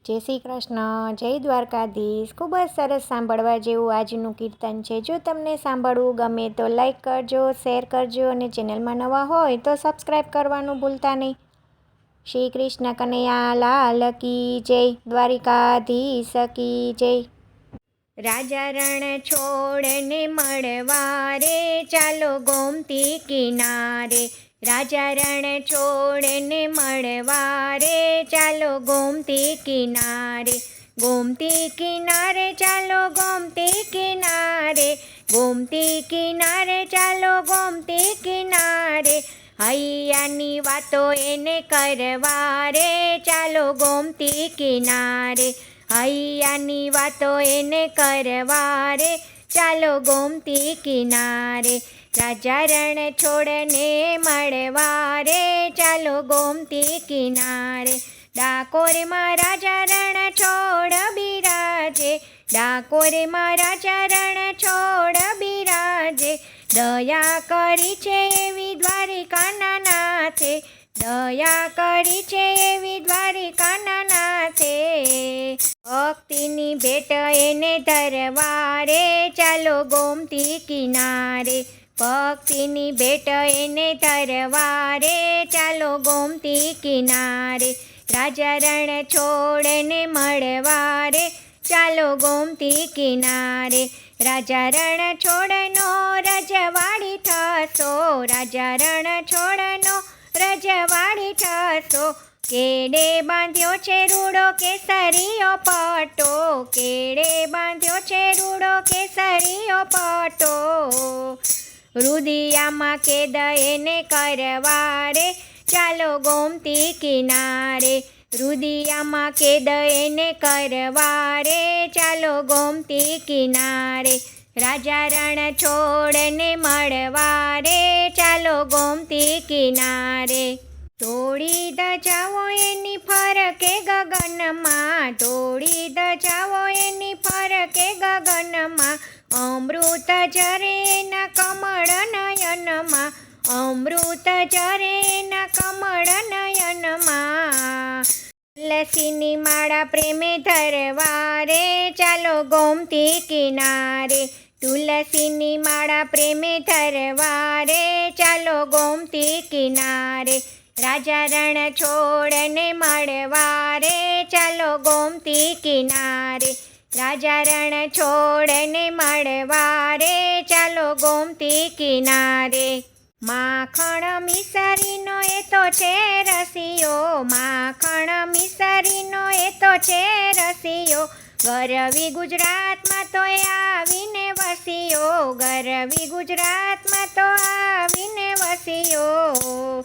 જય શ્રી કૃષ્ણ, જય દ્વારકાધીશ। ખૂબ જ સરસ સાંભળવા જેવું આજનું કીર્તન છે। જો તમને સાંભળવું ગમે તો લાઈક કરજો, શેર કરજો અને ચેનલમાં નવા હોય તો સબસ્ક્રાઈબ કરવાનું ભૂલતા નહીં। શ્રી કૃષ્ણ કનૈયા લાલ કી જય, દ્વારિકાધીશ કી જય। રાજા રણ છોડને મળવા રે, ચાલો ગોમતી કિનારે। રાજા રણ છોડને મળવા રે, ચાલો ગોમતી કિનારે। ગોમતી કિનારે ચાલો, ગોમતી કિનારે, ગોમતી કિનારે ચાલો, ગોમતી કિનારે। હૈયાની વાતો એને કરવા રે, ચાલો ગોમતી કિનારે। હૈયાની વાતો એને કરવા રે, ચાલો ગોમતી કિનારે। રાજા રણ છોડને મળવા રે, ચાલો ગોમતી કિનારે। ડાકોરમાં રાજા રણ છોડ બિરાજે, ડાકોરમાં રાજા રણ છોડ બિરાજે। દયા કરી છે એવી દ્વારિકાના નાથે, દયા કરી છે એવી દ્વારિકાના નાથે। ભક્તિની ભેટ એને ધરવા રે, ચાલો ગોમતી કિનારે। ભક્તિની ભેટ એને ધરવા રે, ચાલો ગોમતી કિનારે। રાજા રણ છોડને મળવા રે, ચાલો ગોમતી કિનારે। રાજા રણ છોડનો રજવાડી ઠસો, રાજા રણ છોડનો રજવાડી ઠસો। કેડે બાંધ્યો છે રૂડો કેસરીયો પટો, કેડે બાંધ્યો છે રૂડો કેસરીયો પટો। રુદિયામાં કેદ એને કરવા રે, ચાલો ગોમતી કિનારે। રુદિયામાં કેદ એને કરવા રે, ચાલો ગોમતી કિનારે। રાજા રણ છોડને મળવા રે, ચાલો ગોમતી કિનારે। તોડી ધજાઓ એની ફરકે ગગનમાં, તોડી ધજાઓ એની ફરકે ગગનમાં। અમૃત ઝરે એના કમળ નયનમાં, અમૃત ઝરે એના કમળ નયનમાં। તુલસીની માળા પ્રેમે ધરવા રે, ચાલો ગોમતી કિનારે। તુલસીની માળા પ્રેમે ધરવા રે, ચાલો ગોમતી કિનારે। રાજા રણ છોડને મળવા રે, ચાલો ગોમતી કિનારે। રાજા રણ છોડને મળવા રે, ચાલો ગોમતી કિનારે। માખણ મિસરીનો એ તો છે રસિયો, માખણ મિસરીનો એ તો છે રસિયો। ગરવી ગુજરાતમાં તો આવીને વસ્યો, ગરવી ગુજરાતમાં તો આવીને વસ્યો।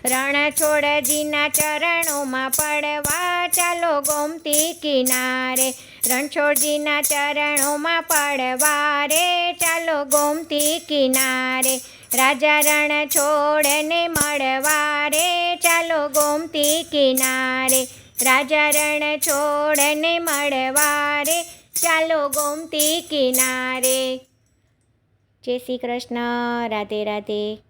રણછોડજીના ચરણોમાં પડવા, ચાલો ગોમતી કિનારે। રણછોડજીના ચરણોમાં પડવા રે, ચાલો ગોમતી કિનારે। રાજા રણ છોડને મળવા રે, ચાલો ગોમતી કિનારે। રાજા રણ છોડને મળવા રે, ચાલો ગોમતી કિનારે। જય શ્રી કૃષ્ણ, રાધે રાધે।